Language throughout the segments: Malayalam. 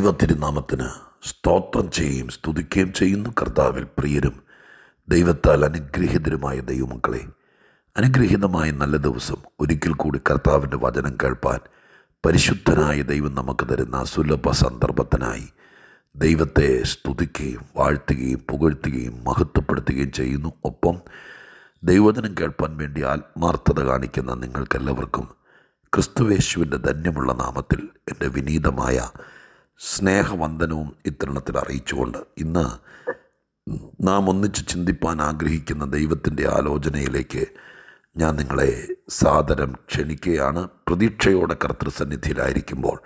ദൈവത്തിരുനാമത്തിന് സ്തോത്രം ചെയ്യുകയും സ്തുതിക്കുകയും ചെയ്യുന്നു. കർത്താവിൽ പ്രിയരും ദൈവത്താൽ അനുഗ്രഹീതരുമായ ദൈവമക്കളെ, അനുഗ്രഹീതമായ നല്ല ദിവസം ഒരിക്കൽ കൂടി കർത്താവിൻ്റെ വചനം കേൾപ്പാൻ പരിശുദ്ധനായ ദൈവം നമുക്ക് തരുന്ന സുലഭ സന്ദർഭത്തിനായി ദൈവത്തെ സ്തുതിക്കുകയും വാഴ്ത്തുകയും പുകഴ്ത്തുകയും മഹത്വപ്പെടുത്തുകയും ചെയ്യുന്നു. ഒപ്പം ദൈവവചനം കേൾപ്പാൻ വേണ്ടി ആത്മാർത്ഥത കാണിക്കുന്ന നിങ്ങൾക്കെല്ലാവർക്കും ക്രിസ്തുവേശുവിൻ്റെ ധന്യമുള്ള നാമത്തിൽ എൻ്റെ വിനീതമായ സ്നേഹവന്ദനവും ഇത്തരണത്തിൽ അറിയിച്ചുകൊണ്ട് ഇന്ന് നാം ഒന്നിച്ച് ചിന്തിപ്പാൻ ആഗ്രഹിക്കുന്ന ദൈവത്തിൻ്റെ ആലോചനയിലേക്ക് ഞാൻ നിങ്ങളെ സാദരം ക്ഷണിക്കുകയാണ്. പ്രതീക്ഷയോടെ കർത്തൃസന്നിധിയിലായിരിക്കുമ്പോൾ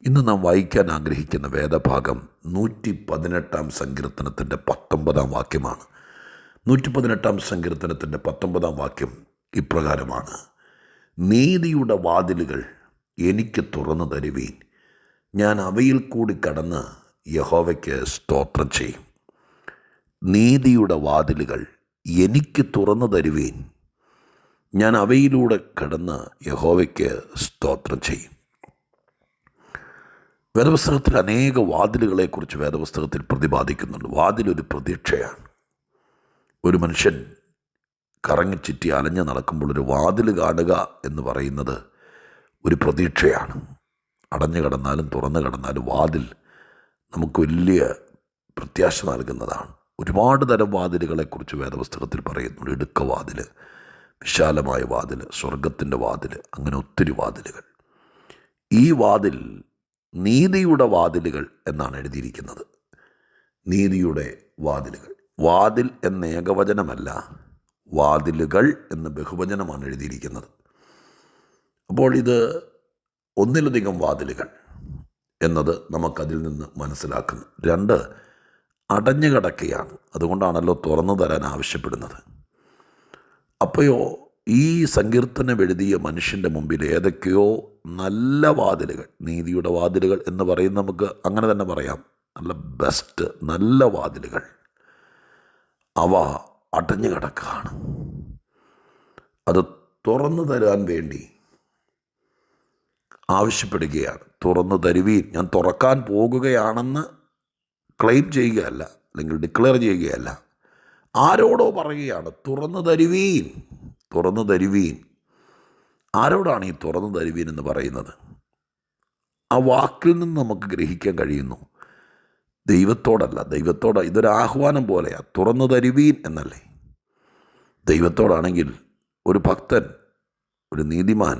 ഇന്ന് നാം വായിക്കാൻ ആഗ്രഹിക്കുന്ന വേദഭാഗം 118 സങ്കീർത്തനത്തിൻ്റെ 19 വാക്യമാണ്. 118 സങ്കീർത്തനത്തിൻ്റെ 19 വാക്യം ഇപ്രകാരമാണ്: നീതിയുടെ വാതിലുകൾ എനിക്ക് തുറന്നു തരുവീൻ, ഞാൻ അവയിൽ കൂടി കടന്ന് യഹോവയ്ക്ക് സ്തോത്രം ചെയ്യും. നീതിയുടെ വാതിലുകൾ എനിക്ക് തുറന്നു തരുവീൻ, ഞാൻ അവയിലൂടെ കടന്ന് യഹോവയ്ക്ക് സ്തോത്രം ചെയ്യും. വേദപുസ്തകത്തിൽ അനേക വാതിലുകളെക്കുറിച്ച് വേദപുസ്തകത്തിൽ പ്രതിപാദിക്കുന്നുണ്ട്. വാതിലൊരു പ്രതീക്ഷയാണ്. ഒരു മനുഷ്യൻ കറങ്ങിച്ചിറ്റി അലഞ്ഞ് നടക്കുമ്പോൾ ഒരു വാതിൽ കാണുക എന്ന് പറയുന്നത് ഒരു പ്രതീക്ഷയാണ്. അടഞ്ഞു കിടന്നാലും തുറന്നു കിടന്നാലും വാതിൽ നമുക്ക് വലിയ പ്രത്യാശ നൽകുന്നതാണ്. ഒരുപാട് തരം വാതിലുകളെക്കുറിച്ച് വേദപുസ്തകത്തിൽ പറയുന്നുണ്ട്. ഇടുക്ക വാതിൽ, വിശാലമായ വാതിൽ, സ്വർഗത്തിൻ്റെ വാതിൽ, അങ്ങനെ ഒത്തിരി വാതിലുകൾ. ഈ വാതിൽ നീതിയുടെ വാതിലുകൾ എന്നാണ് എഴുതിയിരിക്കുന്നത്. നീതിയുടെ വാതിലുകൾ. വാതിൽ എന്ന ഏകവചനമല്ല, വാതിലുകൾ എന്ന് ബഹുവചനമാണ് എഴുതിയിരിക്കുന്നത്. അപ്പോൾ ഇത് ഒന്നിലധികം വാതിലുകൾ എന്നത് നമുക്കതിൽ നിന്ന് മനസ്സിലാക്കുന്നു. 2, അടഞ്ഞു കിടക്കുകയാണ്. അതുകൊണ്ടാണല്ലോ തുറന്നു തരാൻ ആവശ്യപ്പെടുന്നത്. അപ്പോഴോ ഈ സങ്കീർത്തനം എഴുതിയ മനുഷ്യൻ്റെ മുമ്പിൽ ഏതൊക്കെയോ നല്ല വാതിലുകൾ, നീതിയുടെ വാതിലുകൾ എന്ന് പറയുന്ന നമുക്ക് അങ്ങനെ തന്നെ പറയാം, നല്ല ബെസ്റ്റ് നല്ല വാതിലുകൾ, അവ അടഞ്ഞു കിടക്കുകയാണ്. അത് തുറന്നു തരാൻ വേണ്ടി ആവശ്യപ്പെടുകയാണ്. തുറന്നു തരുവീൻ, ഞാൻ തുറക്കാൻ പോകുകയാണെന്ന് ക്ലെയിം ചെയ്യുകയല്ല, അല്ലെങ്കിൽ ഡിക്ലെയർ ചെയ്യുകയല്ല, ആരോടോ പറയുകയാണ് തുറന്നു തരുവീൻ, തുറന്നു തരുവീൻ. ആരോടാണ് ഈ തുറന്നു തരുവീൻ എന്ന് പറയുന്നത്? ആ വാക്കിൽ നിന്ന് നമുക്ക് ഗ്രഹിക്കാൻ കഴിയുന്നു, ദൈവത്തോടല്ല. ഇതൊരു ആഹ്വാനം പോലെയാണ്. തുറന്നു തരുവീൻ എന്നല്ലേ. ദൈവത്തോടാണെങ്കിൽ ഒരു ഭക്തൻ, ഒരു നീതിമാൻ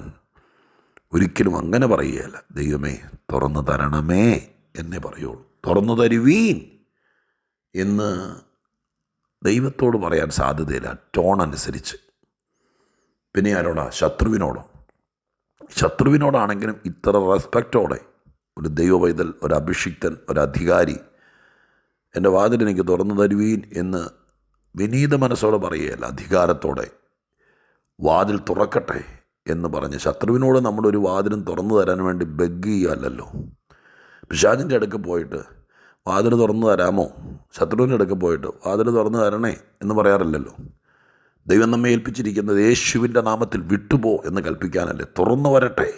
ഒരിക്കലും അങ്ങനെ പറയുകയല്ല. ദൈവമേ തുറന്നു തരണമേ എന്നേ പറയുള്ളൂ. തുറന്നു തരുവീൻ എന്ന് ദൈവത്തോട് പറയാൻ സാധ്യതയില്ല, ടോൺ അനുസരിച്ച്. പിന്നെ ആരോടാ? ശത്രുവിനോടോ? ശത്രുവിനോടാണെങ്കിലും ഇത്ര റെസ്പെക്റ്റോടെ ഒരു ദൈവപൈതൽ, ഒരു അഭിഷിക്തൻ, ഒരു അധികാരി എൻ്റെ വാതിൽ എനിക്ക് തുറന്നു തരുവീൻ എന്ന് വിനീത മനസ്സോടെ പറയുകയല്ല, അധികാരത്തോടെ വാതിൽ തുറക്കട്ടെ എന്ന് പറഞ്ഞ്. ശത്രുവിനോട് നമ്മളൊരു വാതിലും തുറന്നു തരാൻ വേണ്ടി ബെഗ് ചെയ്യുകയല്ലോ. പിശാചിൻ്റെ അടുക്ക് പോയിട്ട് വാതിൽ തുറന്നു തരാമോ, ശത്രുവിൻ്റെ അടുക്ക് പോയിട്ട് വാതിൽ തുറന്നു തരണേ എന്ന് പറയാറില്ലല്ലോ. ദൈവം നമ്മെ ഏൽപ്പിച്ചിരിക്കുന്നത് യേശുവിൻ്റെ നാമത്തിൽ വിട്ടുപോ എന്ന് കൽപ്പിക്കാനല്ലേ, തുറന്നു വരട്ടെ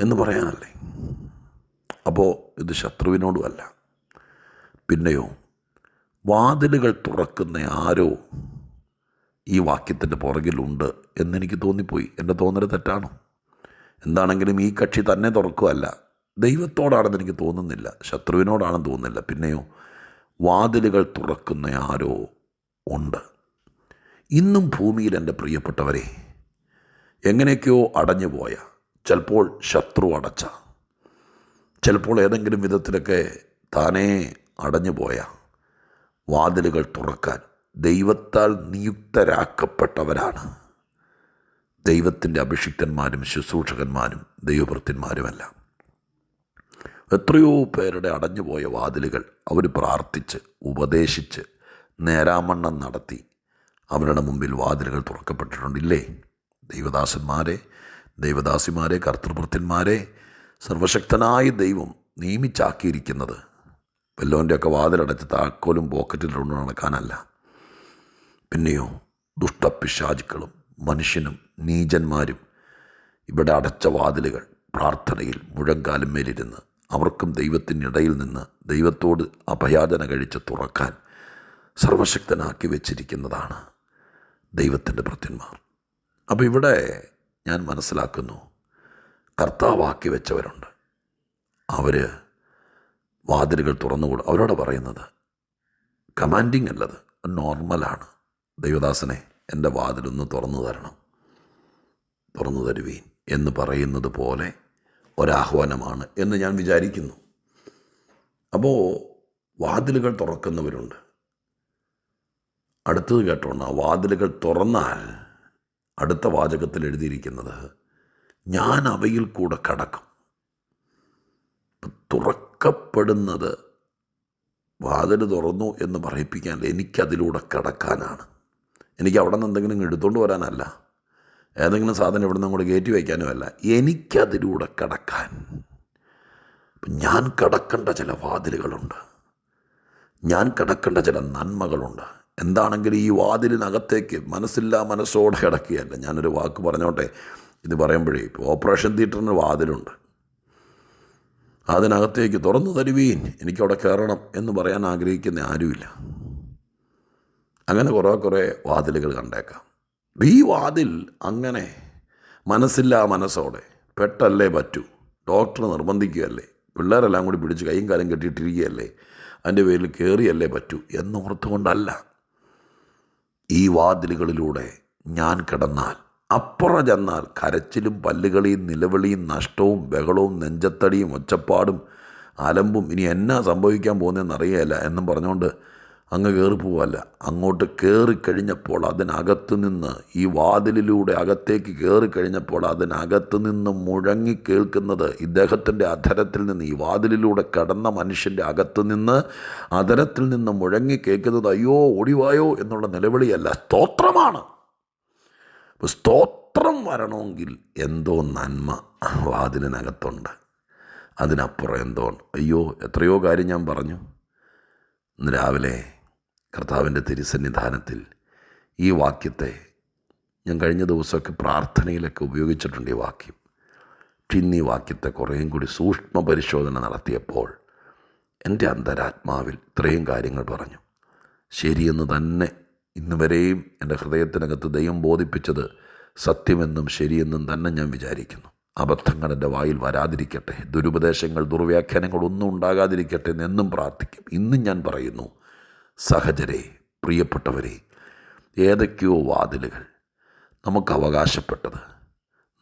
എന്ന് പറയാനല്ലേ. അപ്പോൾ ഇത് ശത്രുവിനോടുമല്ല. പിന്നെയോ വാതിലുകൾ തുറക്കുന്ന ആരോ ഈ വാക്യത്തിൻ്റെ പുറകിലുണ്ട് എന്നെനിക്ക് തോന്നിപ്പോയി. എൻ്റെ തോന്നൽ തെറ്റാണോ? എന്താണെങ്കിലും ഈ കക്ഷി തന്നെ തുറക്കുകയല്ല, ദൈവത്തോടാണെന്ന് എനിക്ക് തോന്നുന്നില്ല, ശത്രുവിനോടാണെന്ന് തോന്നുന്നില്ല. പിന്നെയോ വാതിലുകൾ തുറക്കുന്ന ആരോ ഉണ്ട്. ഇന്നും ഭൂമിയിൽ എൻ്റെ പ്രിയപ്പെട്ടവരെ എങ്ങനെയൊക്കെയോ അടഞ്ഞു പോയ, ചിലപ്പോൾ ശത്രു അടച്ച, ചിലപ്പോൾ ഏതെങ്കിലും വിധത്തിലൊക്കെ താനേ അടഞ്ഞു പോയ വാതിലുകൾ തുറക്കാൻ ദൈവത്താൽ നിയുക്തരാക്കപ്പെട്ടവരാണ് ദൈവത്തിൻ്റെ അഭിഷിക്തന്മാരും ശുശ്രൂഷകന്മാരും ദൈവഭൃത്യന്മാരുമെല്ലാം. എത്രയോ പേരുടെ അടഞ്ഞുപോയ വാതിലുകൾ അവർ പ്രാർത്ഥിച്ച്, ഉപദേശിച്ച്, നേരാമണ്ണം നടത്തി അവരുടെ മുമ്പിൽ വാതിലുകൾ തുറക്കപ്പെട്ടിട്ടുണ്ടില്ലേ? ദൈവദാസന്മാരെ, ദൈവദാസിമാരെ, കർത്തൃഭൃത്യന്മാരെ സർവശക്തനായ ദൈവം നിയമിച്ചാക്കിയിരിക്കുന്നത് വല്ലവൻ്റെയൊക്കെ വാതിലടച്ച് താക്കോലും പോക്കറ്റിലിട്ട് നടക്കാനല്ല. പിന്നെയോ ദുഷ്ടപിശാചുക്കളും മനുഷ്യനും നീചന്മാരും ഇവിടെ അടച്ച വാതിലുകൾ പ്രാർത്ഥനയിൽ മുഴങ്കാലും മേലിരുന്ന് അവർക്കും ദൈവത്തിൻ്റെ ഇടയിൽ നിന്ന് ദൈവത്തോട് അഭയാചന കഴിച്ച് തുറക്കാൻ സർവശക്തനാക്കി വെച്ചിരിക്കുന്നതാണ് ദൈവത്തിൻ്റെ ഭൃത്യന്മാർ. അപ്പോൾ ഇവിടെ ഞാൻ മനസ്സിലാക്കുന്നു, കർത്താവാക്കി വെച്ചവരുണ്ട്. അവർ വാതിലുകൾ തുറന്നുകൂടും. അവരോട് പറയുന്നത് കമാൻഡിങ് അല്ലത്, നോർമലാണ്. ദൈവദാസനെ, എൻ്റെ വാതിലൊന്ന് തുറന്നു തരണം, തുറന്നു തരുവീൻ എന്ന് പറയുന്നത് പോലെ ഒരാഹ്വാനമാണ് എന്ന് ഞാൻ വിചാരിക്കുന്നു. അപ്പോൾ വാതിലുകൾ തുറക്കുന്നവരുണ്ട്. അടുത്തത് കേട്ടോണം, വാതിലുകൾ തുറന്നാൽ അടുത്ത വാചകത്തിൽ എഴുതിയിരിക്കുന്നത് ഞാൻ അവയിൽ കൂടെ കടക്കും. തുറക്കപ്പെടുന്നത് വാതിൽ തുറന്നു എന്ന് പറയിപ്പിക്കാനല്ല, എനിക്കതിലൂടെ കടക്കാനാണ്. എനിക്ക് അവിടെ നിന്ന് എന്തെങ്കിലും എടുത്തുകൊണ്ട് വരാനല്ല, ഏതെങ്കിലും സാധനം ഇവിടെ നിന്ന് അങ്ങോട്ട് കയറ്റി വയ്ക്കാനുമല്ല, എനിക്കതിലൂടെ കടക്കാൻ. ഞാൻ കടക്കേണ്ട ചില വാതിലുകളുണ്ട്, ഞാൻ കടക്കേണ്ട ചില നന്മകളുണ്ട്. എന്താണെങ്കിലും ഈ വാതിലിനകത്തേക്ക് മനസ്സോടെ കിടക്കുകയല്ല. ഞാനൊരു വാക്ക് പറഞ്ഞോട്ടെ, ഇത് പറയുമ്പോഴേ, ഇപ്പോൾ ഓപ്പറേഷൻ തിയേറ്ററിന് വാതിലുണ്ട്, അതിനകത്തേക്ക് തുറന്നു തരുവീൻ, എനിക്കവിടെ കയറണം എന്ന് പറയാൻ ആഗ്രഹിക്കുന്ന ആരുമില്ല. അങ്ങനെ കുറേ വാതിലുകൾ കണ്ടേക്കാം. ഈ വാതിൽ അങ്ങനെ മനസ്സോടെ പെട്ടല്ലേ പറ്റൂ, ഡോക്ടർ നിർബന്ധിക്കുകയല്ലേ, പിള്ളേരെല്ലാം കൂടി പിടിച്ച് കൈയും കാലും കെട്ടിയിട്ടിരിക്കുകയല്ലേ, അതിൻ്റെ പേരിൽ കയറിയല്ലേ പറ്റൂ എന്നോർത്തുകൊണ്ടല്ല. ഈ വാതിലുകളിലൂടെ ഞാൻ കിടന്നാൽ, അപ്പുറം ചെന്നാൽ കരച്ചിലും പല്ലുകളിയും നിലവിളിയും നഷ്ടവും ബഹളവും നെഞ്ചത്തടിയും ഒച്ചപ്പാടും അലമ്പും ഇനി എന്നാ സംഭവിക്കാൻ പോകുന്നതെന്ന് അറിയില്ല എന്നും പറഞ്ഞുകൊണ്ട് അങ്ങ് കയറി പോവല്ല. അങ്ങോട്ട് കയറിക്കഴിഞ്ഞപ്പോൾ അതിനകത്ത് നിന്ന്, ഈ വാതിലിലൂടെ അകത്തേക്ക് കയറിക്കഴിഞ്ഞപ്പോൾ അതിനകത്ത് നിന്ന് മുഴങ്ങി കേൾക്കുന്നത്, ഇദ്ദേഹത്തിൻ്റെ അധരത്തിൽ നിന്ന്, ഈ വാതിലിലൂടെ കടന്ന മനുഷ്യൻ്റെ അകത്ത് നിന്ന് അധരത്തിൽ നിന്ന് മുഴങ്ങി കേൾക്കുന്നത് അയ്യോ ഓടിവായോ എന്നുള്ള നിലവിളിയല്ല, സ്തോത്രമാണ്. സ്തോത്രം വരണമെങ്കിൽ എന്തോ നന്മ വാതിലിനകത്തുണ്ട്, അതിനപ്പുറം എന്തോ ഉണ്ട്. അയ്യോ, എത്രയോ കാര്യം ഞാൻ പറഞ്ഞു. ഇന്ന് രാവിലെ കർത്താവിൻ്റെ തിരുസന്നിധാനത്തിൽ ഈ വാക്യത്തെ ഞാൻ കഴിഞ്ഞ ദിവസമൊക്കെ പ്രാർത്ഥനയിലൊക്കെ ഉപയോഗിച്ചിട്ടുണ്ട് ഈ വാക്യം. ഇന്ന് ഈ വാക്യത്തെ കുറേയും കൂടി സൂക്ഷ്മ പരിശോധന നടത്തിയപ്പോൾ എൻ്റെ അന്തരാത്മാവിൽ ഇത്രയും കാര്യങ്ങൾ പറഞ്ഞു. ശരിയെന്ന് തന്നെ ഇന്ന് വരെയും എൻ്റെ ഹൃദയത്തിനകത്ത് ദൈവം ബോധിപ്പിച്ചത് സത്യമെന്നും ശരിയെന്നും തന്നെ ഞാൻ വിചാരിക്കുന്നു. അബദ്ധങ്ങൾ എൻ്റെ വായിൽ വരാതിരിക്കട്ടെ, ദുരുപദേശങ്ങൾ ദുർവ്യാഖ്യാനങ്ങൾ ഒന്നും ഉണ്ടാകാതിരിക്കട്ടെ എന്നെന്നും പ്രാർത്ഥിക്കും. ഇന്നും ഞാൻ പറയുന്നു, സഹചരെ, പ്രിയപ്പെട്ടവരെ, ഏതൊക്കെയോ വാതിലുകൾ നമുക്ക് അവകാശപ്പെട്ടത്,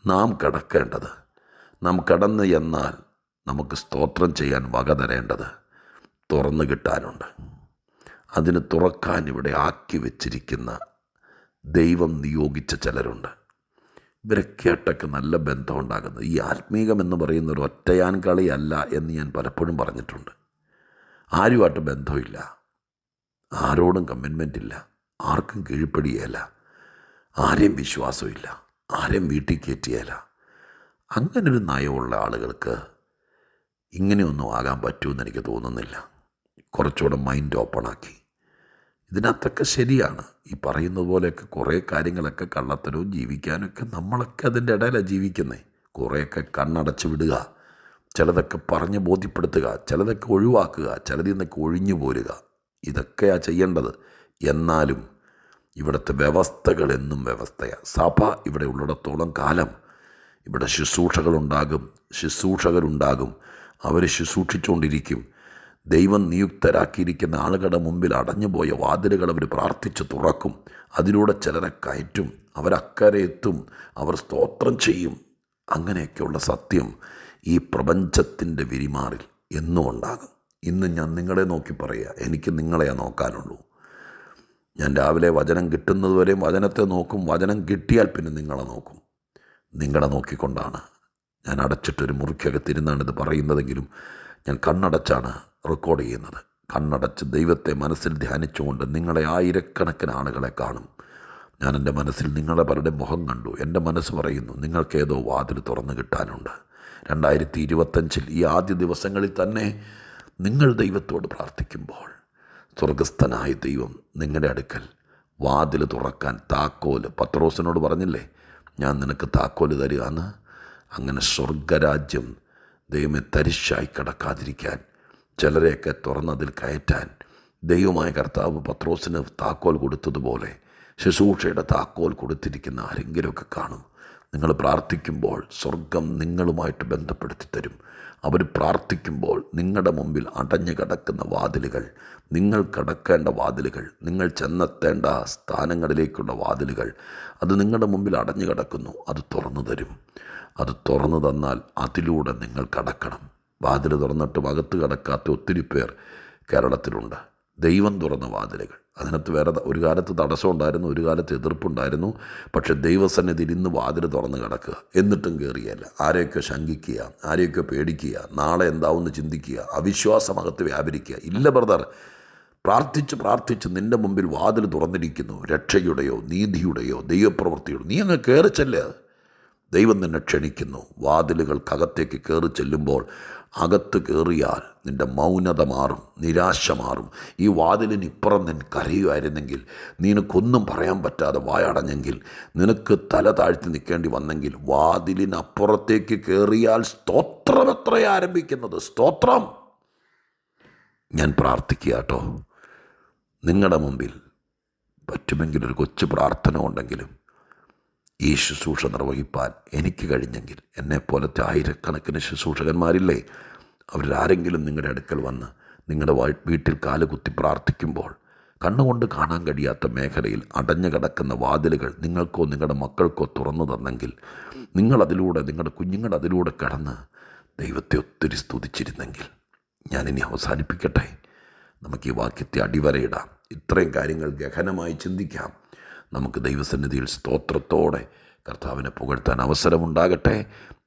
നാം കടക്കേണ്ടത്, നാം കടന്നു എന്നാൽ നമുക്ക് സ്തോത്രം ചെയ്യാൻ വക തരേണ്ടത് തുറന്നു കിട്ടാനുണ്ട്. അതിന് തുറക്കാൻ ഇവിടെ ആക്കി വച്ചിരിക്കുന്ന ദൈവം നിയോഗിച്ച ചിലരുണ്ട്. ഇവരെ കേട്ടൊക്കെ നല്ല ബന്ധം ഉണ്ടാകുന്നത്. ഈ ആത്മീകമെന്ന് പറയുന്ന ഒരു ഒറ്റയാൻ കളിയല്ല എന്ന് ഞാൻ പലപ്പോഴും പറഞ്ഞിട്ടുണ്ട്. ആരുമായിട്ട് ബന്ധമില്ല, ആരോടും കമ്മിറ്റ്മെൻ്റ് ഇല്ല, ആർക്കും കീഴ്പ്പടിയല്ല, ആരെയും വിശ്വാസമില്ല, ആരെയും വീട്ടിൽ കയറ്റിയല്ല. അങ്ങനൊരു നയമുള്ള ആളുകൾക്ക് ഇങ്ങനെയൊന്നും ആകാൻ പറ്റുമെന്ന് എനിക്ക് തോന്നുന്നില്ല. കുറച്ചുകൂടെ മൈൻഡ് ഓപ്പണാക്കി, ഇതിനകത്തൊക്കെ ശരിയാണ് ഈ പറയുന്നത് പോലെയൊക്കെ കുറേ കാര്യങ്ങളൊക്കെ കള്ളത്തരവും ജീവിക്കാനൊക്കെ നമ്മളൊക്കെ അതിൻ്റെ ഇടയിലാണ് ജീവിക്കുന്നത്. കുറേയൊക്കെ കണ്ണടച്ച് വിടുക, ചിലതൊക്കെ പറഞ്ഞ് ബോധ്യപ്പെടുത്തുക, ചിലതൊക്കെ ഒഴിവാക്കുക, ചിലതിൽ നിന്നൊക്കെ ഒഴിഞ്ഞു പോരുക, ഇതൊക്കെയാണ് ചെയ്യേണ്ടത്. എന്നാലും ഇവിടുത്തെ വ്യവസ്ഥകളെന്നും വ്യവസ്ഥയാണ്. സഭ ഇവിടെ ഉള്ളിടത്തോളം കാലം ഇവിടെ ശുശ്രൂഷകരുണ്ടാകും, അവർ ശുശ്രൂഷിച്ചുകൊണ്ടിരിക്കും. ദൈവം നിയുക്തരാക്കിയിരിക്കുന്ന ആളുകളുടെ മുമ്പിൽ അടഞ്ഞുപോയ വാതിലുകൾ അവർ പ്രാർത്ഥിച്ച് തുറക്കും. അതിലൂടെ ചിലരെ കയറ്റും, അവരക്കരെ എത്തും, അവർ സ്തോത്രം ചെയ്യും. അങ്ങനെയൊക്കെയുള്ള സത്യം ഈ പ്രപഞ്ചത്തിൻ്റെ വിരിമാറിൽ എന്നും ഉണ്ടാകും. ഇന്ന് ഞാൻ നിങ്ങളെ നോക്കി പറയുക, എനിക്ക് നിങ്ങളെയാണ് നോക്കാനുള്ളൂ. ഞാൻ രാവിലെ വചനം കിട്ടുന്നതുവരെയും വചനത്തെ നോക്കും, വചനം കിട്ടിയാൽ പിന്നെ നിങ്ങളെ നോക്കും. നിങ്ങളെ നോക്കിക്കൊണ്ടാണ് ഞാൻ അടച്ചിട്ടൊരു മുറിക്കകത്തിരുന്നാണ് ഇത് പറയുന്നതെങ്കിലും ഞാൻ കണ്ണടച്ചാണ് റെക്കോർഡ് ചെയ്യുന്നത്. കണ്ണടച്ച് ദൈവത്തെ മനസ്സിൽ ധ്യാനിച്ചുകൊണ്ട് നിങ്ങളെ ആയിരക്കണക്കിന് ആളുകളെ കാണും. ഞാൻ എൻ്റെ മനസ്സിൽ നിങ്ങളുടെ പലരുടെ മുഖം കണ്ടു. എൻ്റെ മനസ്സ് പറയുന്നു, നിങ്ങൾക്കേതോ വാതിൽ തുറന്നു കിട്ടാനുണ്ട്. 2025 ഈ ആദ്യ ദിവസങ്ങളിൽ തന്നെ നിങ്ങൾ ദൈവത്തോട് പ്രാർത്ഥിക്കുമ്പോൾ സ്വർഗസ്ഥനായ ദൈവം നിങ്ങളുടെ അടുക്കൽ വാതിൽ തുറക്കാൻ താക്കോല്, പത്രോസിനോട് പറഞ്ഞില്ലേ, ഞാൻ നിനക്ക് താക്കോല് തരികയെന്ന്. അങ്ങനെ സ്വർഗരാജ്യം ദൈവമേ തരിശായി കിടക്കാതിരിക്കാൻ, ചിലരെയൊക്കെ തുറന്നതിൽ കയറ്റാൻ ദൈവമായ കർത്താവ് പത്രോസിന് താക്കോൽ കൊടുത്തതുപോലെ ശുശ്രൂഷയുടെ താക്കോൽ കൊടുത്തിരിക്കുന്ന ആരെങ്കിലുമൊക്കെ കാണും. നിങ്ങൾ പ്രാർത്ഥിക്കുമ്പോൾ സ്വർഗം നിങ്ങളുമായിട്ട് ബന്ധപ്പെടുത്തി തരും. അവർ പ്രാർത്ഥിക്കുമ്പോൾ നിങ്ങളുടെ മുമ്പിൽ അടഞ്ഞു കിടക്കുന്ന വാതിലുകൾ, നിങ്ങൾ കടക്കേണ്ട വാതിലുകൾ, നിങ്ങൾ ചെന്നെത്തേണ്ട സ്ഥാനങ്ങളിലേക്കുള്ള വാതിലുകൾ, അത് നിങ്ങളുടെ മുമ്പിൽ അടഞ്ഞു കിടക്കുന്നു. അത് തുറന്നു തരും. അത് തുറന്നു തന്നാൽ അതിലൂടെ നിങ്ങൾ കടക്കണം. വാതിൽ തുറന്നിട്ടും അകത്ത് കടക്കാത്ത ഒത്തിരി പേർ കേരളത്തിലുണ്ട്. ദൈവം തുറന്ന വാതിലുകൾ. അതിനകത്ത് വേറെ ഒരു കാലത്ത് തടസ്സമുണ്ടായിരുന്നു, ഒരു കാലത്ത് എതിർപ്പുണ്ടായിരുന്നു. പക്ഷേ ദൈവസന്നിധിയിൽ ഇന്ന് വാതിൽ തുറന്ന് കിടക്കുക. എന്നിട്ടും കയറിയല്ല. ആരെയൊക്കെ ശങ്കിക്കുക, ആരെയൊക്കെ പേടിക്കുക, നാളെ എന്താവുമെന്ന് ചിന്തിക്കുക, അവിശ്വാസമകത്ത് വ്യാപരിക്കുക. ഇല്ല ബ്രദർ, പ്രാർത്ഥിച്ച് നിൻ്റെ മുമ്പിൽ വാതിൽ തുറന്നിരിക്കുന്നു. രക്ഷയുടെയോ നീതിയുടെയോ ദൈവപ്രവൃത്തിയുടെയോ. നീ അങ്ങ് കയറി ചെല്ല്. ദൈവം നിന്നെ ക്ഷണിക്കുന്നു. വാതിലുകൾക്കകത്തേക്ക് കയറി ചെല്ലുമ്പോൾ അകത്ത് കയറിയാൽ നിൻ്റെ മൗനത മാറും, നിരാശ മാറും. ഈ വാതിലിനിപ്പുറം നിൻ കരയുമായിരുന്നെങ്കിൽ, നിനക്കൊന്നും പറയാൻ പറ്റാതെ വായടഞ്ഞെങ്കിൽ, നിനക്ക് തല താഴ്ത്തി നിൽക്കേണ്ടി വന്നെങ്കിൽ, വാതിലിനപ്പുറത്തേക്ക് കയറിയാൽ സ്തോത്രം എത്രയാണ് ആരംഭിക്കുന്നത്. സ്തോത്രം. ഞാൻ പ്രാർത്ഥിക്കുക കേട്ടോ, നിങ്ങളുടെ മുമ്പിൽ പറ്റുമെങ്കിൽ ഒരു കൊച്ചു പ്രാർത്ഥന ഉണ്ടെങ്കിലും ഈ ശുശ്രൂഷ നിർവഹിപ്പാൻ എനിക്ക് കഴിഞ്ഞെങ്കിൽ, എന്നെപ്പോലത്തെ ആയിരക്കണക്കിന് ശുശ്രൂഷകന്മാരില്ലേ, അവരാരെങ്കിലും നിങ്ങളുടെ അടുക്കൽ വന്ന് നിങ്ങളുടെ വീട്ടിൽ കാല് കുത്തി പ്രാർത്ഥിക്കുമ്പോൾ കണ്ണുകൊണ്ട് കാണാൻ കഴിയാത്ത മേഖലയിൽ അടഞ്ഞു കിടക്കുന്ന വാതിലുകൾ നിങ്ങൾക്കോ നിങ്ങളുടെ മക്കൾക്കോ തുറന്നു തന്നെങ്കിൽ, നിങ്ങളതിലൂടെ, നിങ്ങളുടെ കുഞ്ഞുങ്ങൾ അതിലൂടെ കടന്ന് ദൈവത്തെ ഒത്തിരി സ്തുതിച്ചിരുന്നെങ്കിൽ. ഞാനിനി അവസാനിപ്പിക്കട്ടെ. നമുക്ക് ഈ വാക്യത്തെ അടിവരയിടാം. ഇത്രയും കാര്യങ്ങൾ ഗഹനമായി ചിന്തിക്കാം. നമുക്ക് ദൈവസന്നിധിയിൽ സ്തോത്രത്തോടെ കർത്താവിനെ പുകഴ്ത്താൻ അവസരമുണ്ടാകട്ടെ.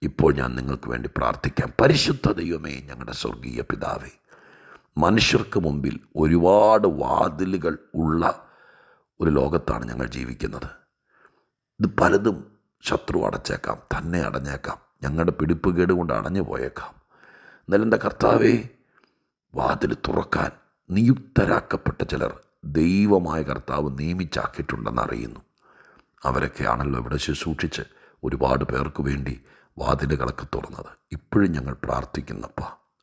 ഇപ്പോൾ ഞാൻ നിങ്ങൾക്ക് വേണ്ടി പ്രാർത്ഥിക്കാം. പരിശുദ്ധ ദൈവമേ, ഞങ്ങളുടെ സ്വർഗീയ പിതാവേ, മനുഷ്യർക്ക് മുമ്പിൽ ഒരുപാട് വാതിലുകൾ ഉള്ള ഒരു ലോകത്താണ് ഞങ്ങൾ ജീവിക്കുന്നത്. ഇത് പലതും ശത്രു അടച്ചേക്കാം, തന്നെ അടഞ്ഞേക്കാം, ഞങ്ങളുടെ പിടിപ്പുകേട് കൊണ്ട് അടഞ്ഞു പോയേക്കാം. എന്നാലും എൻ്റെ കർത്താവേ, വാതിൽ തുറക്കാൻ നിയുക്തരാക്കപ്പെട്ട ചിലർ ദൈവമായ കർത്താവ് നിയമിച്ചാക്കിയിട്ടുണ്ടെന്ന് അറിയുന്നു. അവരൊക്കെയാണല്ലോ ഇവിടെ ശുശ്രൂഷിച്ച് ഒരുപാട് പേർക്ക് വേണ്ടി വാതിലുകളൊക്കെ തുറന്നത്. ഇപ്പോഴും ഞങ്ങൾ പ്രാർത്ഥിക്കുന്നപ്പ,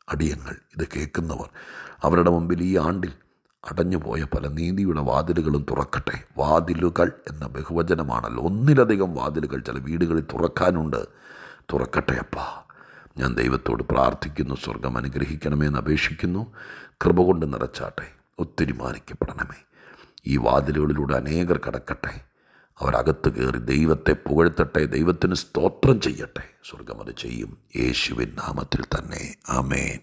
അടിയങ്ങൾ ഇത് കേൾക്കുന്നവർ അവരുടെ മുമ്പിൽ ഈ ആണ്ടിൽ അടഞ്ഞുപോയ പല നീതിയുടെ വാതിലുകളും തുറക്കട്ടെ. വാതിലുകൾ എന്ന ബഹുവചനമാണല്ലോ, ഒന്നിലധികം വാതിലുകൾ ചില വീടുകളിൽ തുറക്കാനുണ്ട്. തുറക്കട്ടെ അപ്പാ. ഞാൻ ദൈവത്തോട് പ്രാർത്ഥിക്കുന്നു. സ്വർഗം അനുഗ്രഹിക്കണമെന്ന് അപേക്ഷിക്കുന്നു. കൃപ കൊണ്ട് നിറച്ചാട്ടെ. ഒത്തിരി മാനിക്കപ്പെടണമേ. ഈ വാതിലുകളിലൂടെ അനേകർ കടക്കട്ടെ. അവരകത്ത് കയറി ദൈവത്തെ പുകഴ്ത്തട്ടെ, ദൈവത്തിന് സ്തോത്രം ചെയ്യട്ടെ. സ്വർഗം അത് ചെയ്യും. യേശുവിൻ നാമത്തിൽ തന്നെ. ആമേൻ.